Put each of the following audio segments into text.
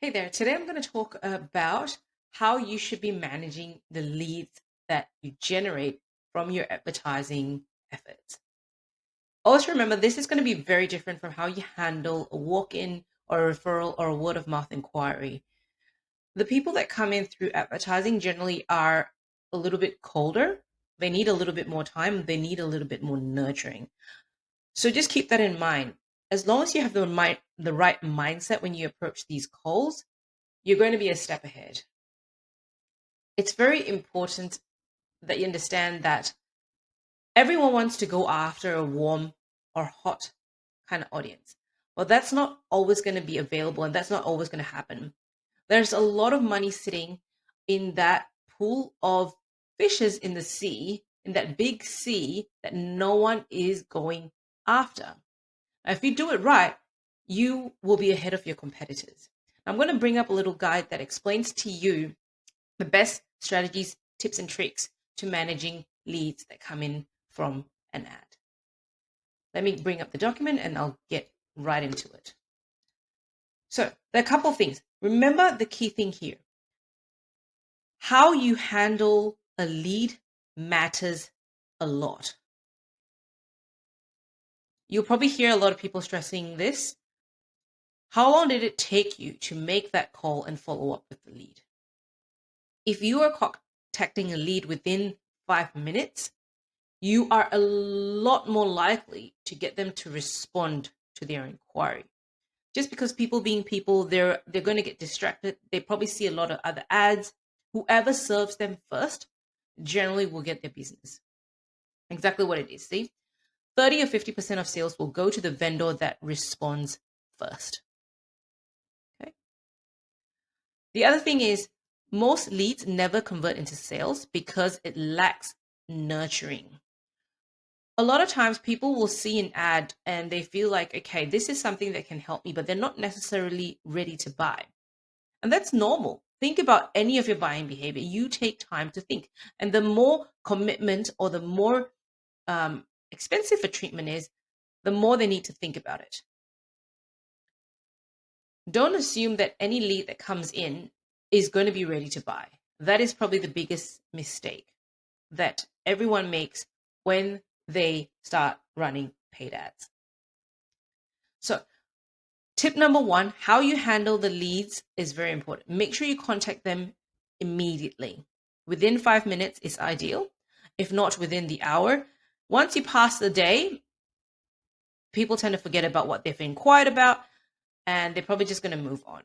Hey there, today I'm going to talk about how you should be managing the leads that you generate from your advertising efforts. Also, remember, this is going to be very different from how you handle a walk in or a referral or a word of mouth inquiry. The people that come in through advertising generally are a little bit colder. They need a little bit more time, they need a little bit more nurturing. So just keep that in mind. As long as you have the right mindset when you approach these calls, you're going to be a step ahead. It's very important that you understand that everyone wants to go after a warm or hot kind of audience. But that's not always going to be available and that's not always going to happen. There's a lot of money sitting in that pool of fishes in the sea, in that big sea that no one is going after. Now, if you do it right, you will be ahead of your competitors. I'm going to bring up a little guide that explains to you the best strategies, tips, and tricks to managing leads that come in from an ad. Let me bring up the document and I'll get right into it. So, there are a couple of things. Remember the key thing here. How you handle a lead matters a lot. You'll probably hear a lot of people stressing this. How long did it take you to make that call and follow up with the lead? If you are contacting a lead within 5 minutes, you are a lot more likely to get them to respond to their inquiry. Just because people being people, they're going to get distracted. They probably see a lot of other ads. Whoever serves them first generally will get their business. Exactly what it is. See, 30 or 50% of sales will go to the vendor that responds first. Okay. The other thing is most leads never convert into sales because it lacks nurturing. A lot of times people will see an ad and they feel like, okay, this is something that can help me, but they're not necessarily ready to buy. And that's normal. Think about any of your buying behavior. You take time to think. And the more commitment or the more expensive a treatment is, the more they need to think about it. Don't assume that any lead that comes in is going to be ready to buy. That is probably the biggest mistake that everyone makes when they start running paid ads. So, tip number one, how you handle the leads is very important. Make sure you contact them immediately. Within 5 minutes is ideal, if not within the hour. Once you pass the day, people tend to forget about what they've inquired about and they're probably just going to move on.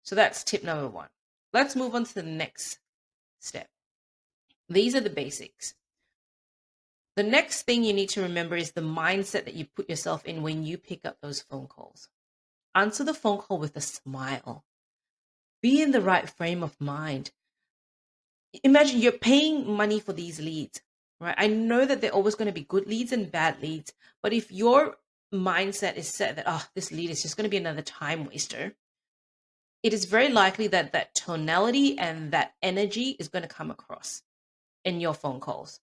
So that's tip number one. Let's move on to the next step. These are the basics. The next thing you need to remember is the mindset that you put yourself in when you pick up those phone calls. Answer the phone call with a smile. Be in the right frame of mind. Imagine you're paying money for these leads, right? I know that they're always going to be good leads and bad leads, but if your mindset is set that, oh, this lead is just going to be another time waster, it is very likely that that tonality and that energy is going to come across in your phone calls.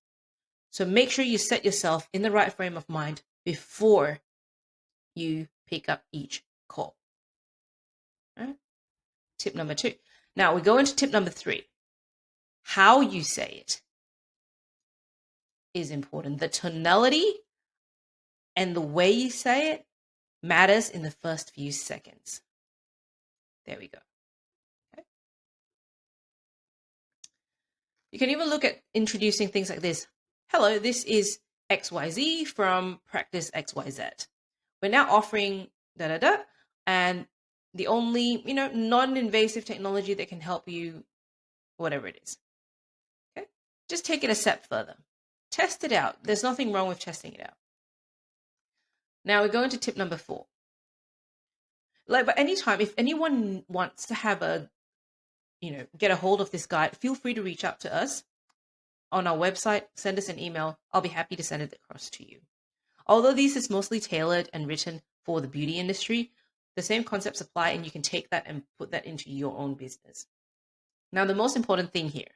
So make sure you set yourself in the right frame of mind before you pick up each call. Right? Tip number two. Now we go into tip number three. How you say it is important. The tonality and the way you say it matters in the first few seconds. There we go. Okay. You can even look at introducing things like this. Hello, this is XYZ from Practice XYZ. We're now offering da da da, and the only, non-invasive technology that can help you, whatever it is. Okay? Just take it a step further. Test it out. There's nothing wrong with testing it out. Now we go into tip number 4. Like, but anytime, if anyone wants to have get a hold of this guide, feel free to reach out to us on our website, send us an email. I'll be happy to send it across to you. Although this is mostly tailored and written for the beauty industry, the same concepts apply and you can take that and put that into your own business. Now, the most important thing here,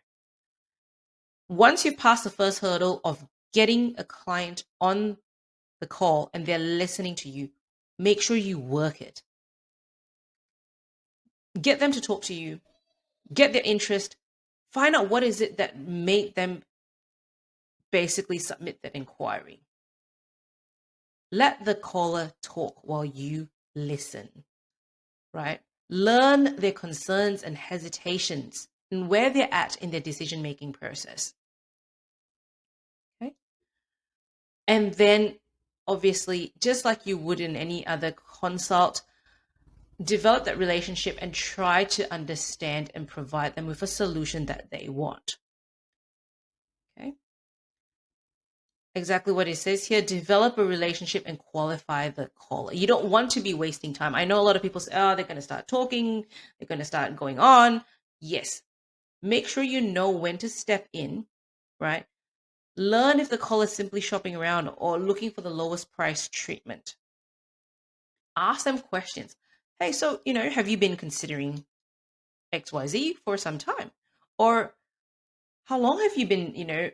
once you've passed the first hurdle of getting a client on the call and they're listening to you, make sure you work it. Get them to talk to you, get their interest, find out what is it that made them basically submit that inquiry. Let the caller talk while you listen, right? Learn their concerns and hesitations and where they're at in their decision-making process. Okay. And then obviously, just like you would in any other consult, develop that relationship and try to understand and provide them with a solution that they want. Okay. Exactly what it says here, develop a relationship and qualify the caller. You don't want to be wasting time. I know a lot of people say, oh, they're going to start talking, they're going to start going on. Yes. Make sure you know when to step in, right? Learn if the caller is simply shopping around or looking for the lowest price treatment. Ask them questions. Hey, so, have you been considering XYZ for some time? Or how long have you been,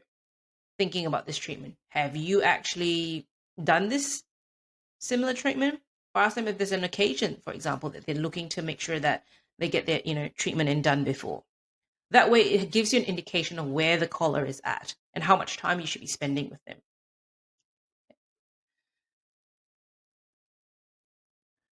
thinking about this treatment? Have you actually done this similar treatment? Or ask them if there's an occasion, for example, that they're looking to make sure that they get their, treatment and done before. That way it gives you an indication of where the caller is at and how much time you should be spending with them.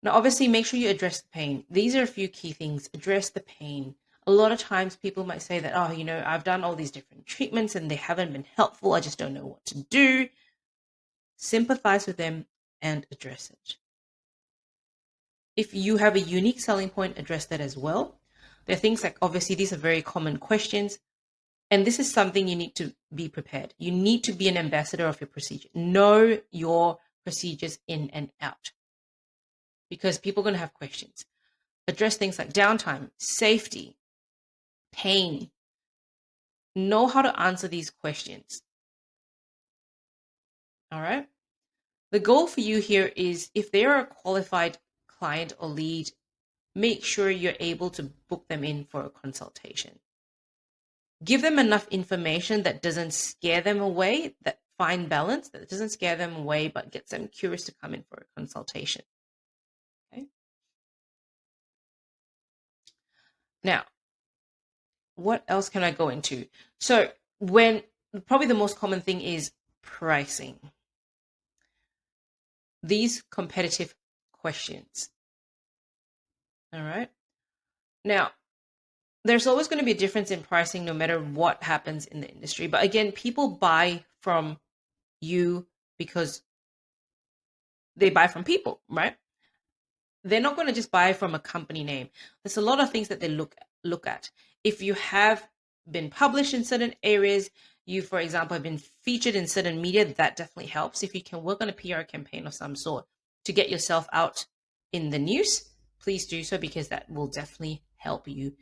Now, obviously, make sure you address the pain. These are a few key things. Address the pain. A lot of times people might say that, oh, I've done all these different treatments and they haven't been helpful. I just don't know what to do. Sympathize with them and address it. If you have a unique selling point, address that as well. There are things like, obviously, these are very common questions. And this is something you need to be prepared. You need to be an ambassador of your procedure. Know your procedures in and out, because people are going to have questions. Address things like downtime, safety, pain. Know how to answer these questions. All right. The goal for you here is, if they are a qualified client or lead, make sure you're able to book them in for a consultation. Give them enough information that doesn't scare them away, that fine balance, that doesn't scare them away, but gets them curious to come in for a consultation. Okay. Now, what else can I go into? So probably the most common thing is pricing. These competitive questions. All right. Now, there's always going to be a difference in pricing no matter what happens in the industry. But again, people buy from you because they buy from people, right? They're not going to just buy from a company name. There's a lot of things that they look at. If you have been published in certain areas, you, for example, have been featured in certain media, that definitely helps. If you can work on a PR campaign of some sort to get yourself out in the news, please do so, because that will definitely help you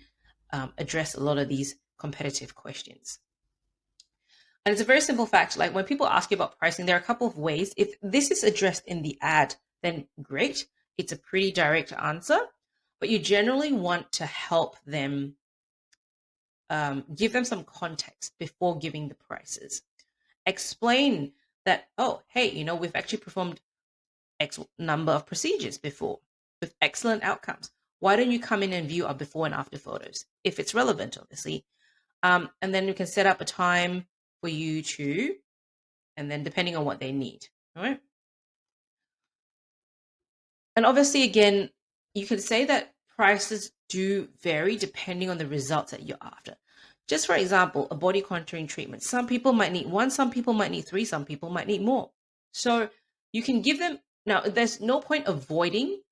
address a lot of these competitive questions. And it's a very simple fact. Like, when people ask you about pricing, there are a couple of ways. If this is addressed in the ad, then great. It's a pretty direct answer, but you generally want to help them, give them some context before giving the prices. Explain that, oh, hey, we've actually performed X number of procedures before with excellent outcomes. Why don't you come in and view our before and after photos, if it's relevant, obviously. And then we can set up a time for you to, and then depending on what they need, all right? And obviously, again, you can say that prices do vary depending on the results that you're after. Just for example, a body contouring treatment. Some people might need one, some people might need three, some people might need more. So you can give them, now there's no point avoiding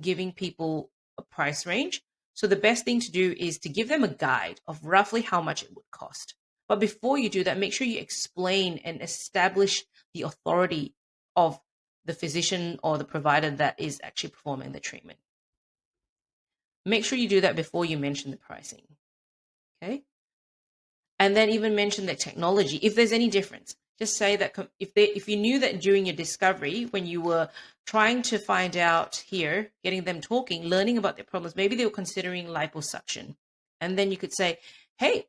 giving people a price range. So the best thing to do is to give them a guide of roughly how much it would cost. But before you do that, make sure you explain and establish the authority of the physician or the provider that is actually performing the treatment. Make sure you do that before you mention the pricing. Okay. And then even mention the technology. If there's any difference, just say that if you knew that during your discovery, when you were trying to find out here, getting them talking, learning about their problems, maybe they were considering liposuction. And then you could say, hey,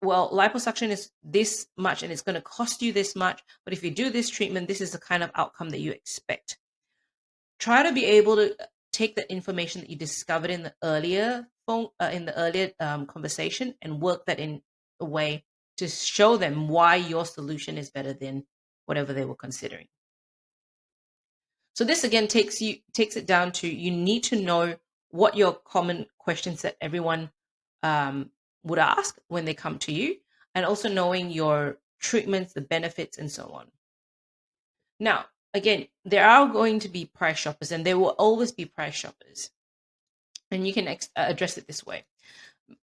well, liposuction is this much and it's going to cost you this much. But if you do this treatment, this is the kind of outcome that you expect. Try to be able to take the information that you discovered in the earlier conversation and work that in a way to show them why your solution is better than whatever they were considering. So this again takes it down to, you need to know what your common questions that everyone would ask when they come to you, and also knowing your treatments, the benefits, and so on. Now, again, there are going to be price shoppers, and there will always be price shoppers. And you can address it this way.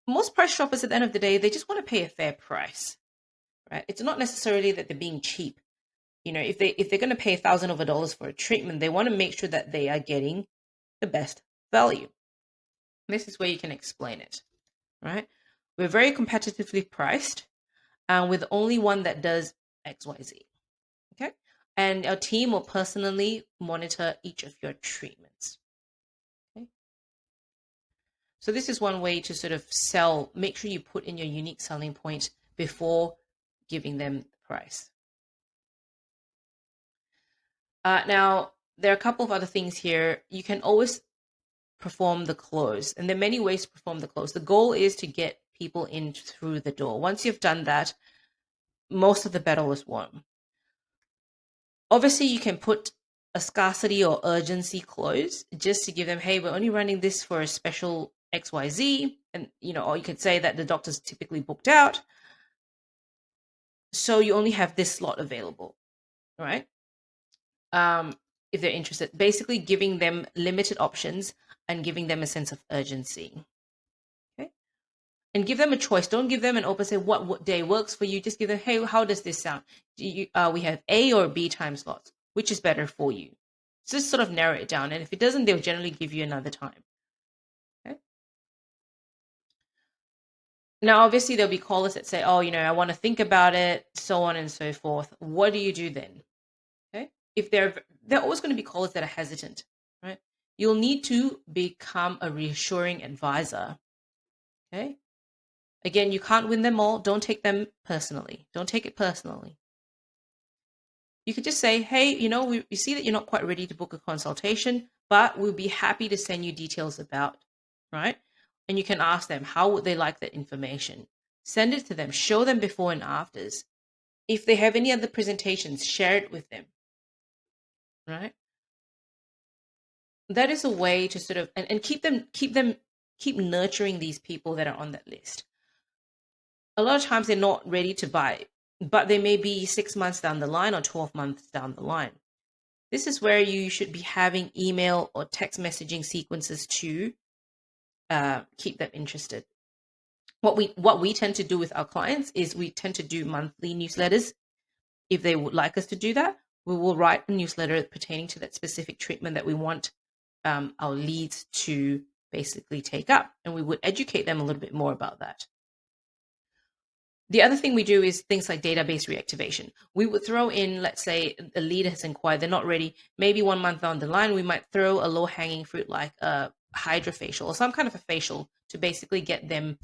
Most price shoppers, at the end of the day, they just want to pay a fair price, right? It's not necessarily that they're being cheap. If they're going to pay $1,000 for a treatment, they want to make sure that they are getting the best value. This is where you can explain it, right? We're very competitively priced, and with only one that does XYZ. Okay. And our team will personally monitor each of your treatments. Okay. So this is one way to sort of sell. Make sure you put in your unique selling point before giving them the price. Now, there are a couple of other things here. You can always perform the close, and there are many ways to perform the close. The goal is to get people in through the door. Once you've done that, most of the battle is won. Obviously, you can put a scarcity or urgency close just to give them, hey, we're only running this for a special XYZ. And, or you could say that the doctor's typically booked out, so you only have this slot available, right? If they're interested, basically giving them limited options and giving them a sense of urgency. Okay. And give them a choice. Don't give them an open, say what day works for you. Just give them, hey, how does this sound? We have A or B time slots. Which is better for you? So just sort of narrow it down. And if it doesn't, they'll generally give you another time. Okay. Now, obviously, there'll be callers that say, oh, I want to think about it, so on and so forth. What do you do then? Okay. If they're always going to be callers that are hesitant, right? You'll need to become a reassuring advisor. Okay. Again, you can't win them all. Don't take them personally. Don't take it personally. You could just say, hey, we see that you're not quite ready to book a consultation, but we'll be happy to send you details about, right? And you can ask them, how would they like that information? Send it to them. Show them before and afters. If they have any other presentations, share it with them, right? That is a way to sort of, and keep nurturing these people that are on that list. A lot of times they're not ready to buy, but they may be 6 months down the line or 12 months down the line. This is where you should be having email or text messaging sequences to keep them interested. What we tend to do with our clients is we tend to do monthly newsletters. If they would like us to do that, we will write a newsletter pertaining to that specific treatment that we want our leads to basically take up, and we would educate them a little bit more about that. The other thing we do is things like database reactivation. We would throw in, let's say a lead has inquired, they're not ready. Maybe 1 month down the line, we might throw a low-hanging fruit like a hydrofacial or some kind of a facial to basically get them.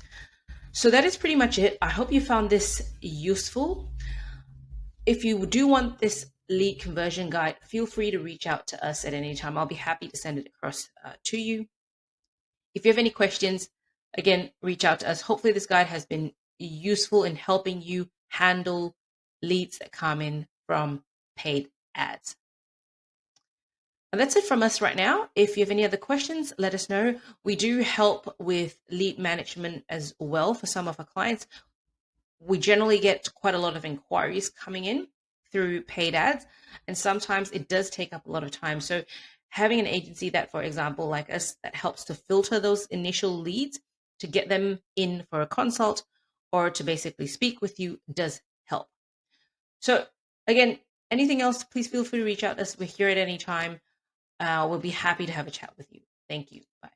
So that is pretty much it. I hope you found this useful. If you do want this lead conversion guide, feel free to reach out to us at any time. I'll be happy to send it across to you. If you have any questions, again, reach out to us. Hopefully this guide has been useful in helping you handle leads that come in from paid ads. And that's it from us right now. If you have any other questions, let us know. We do help with lead management as well for some of our clients. We generally get quite a lot of inquiries coming in through paid ads, and sometimes it does take up a lot of time. So having an agency that, for example, like us, that helps to filter those initial leads to get them in for a consult or to basically speak with you does help. So again, anything else, please feel free to reach out to us. We're here at any time. We'll be happy to have a chat with you. Thank you. Bye.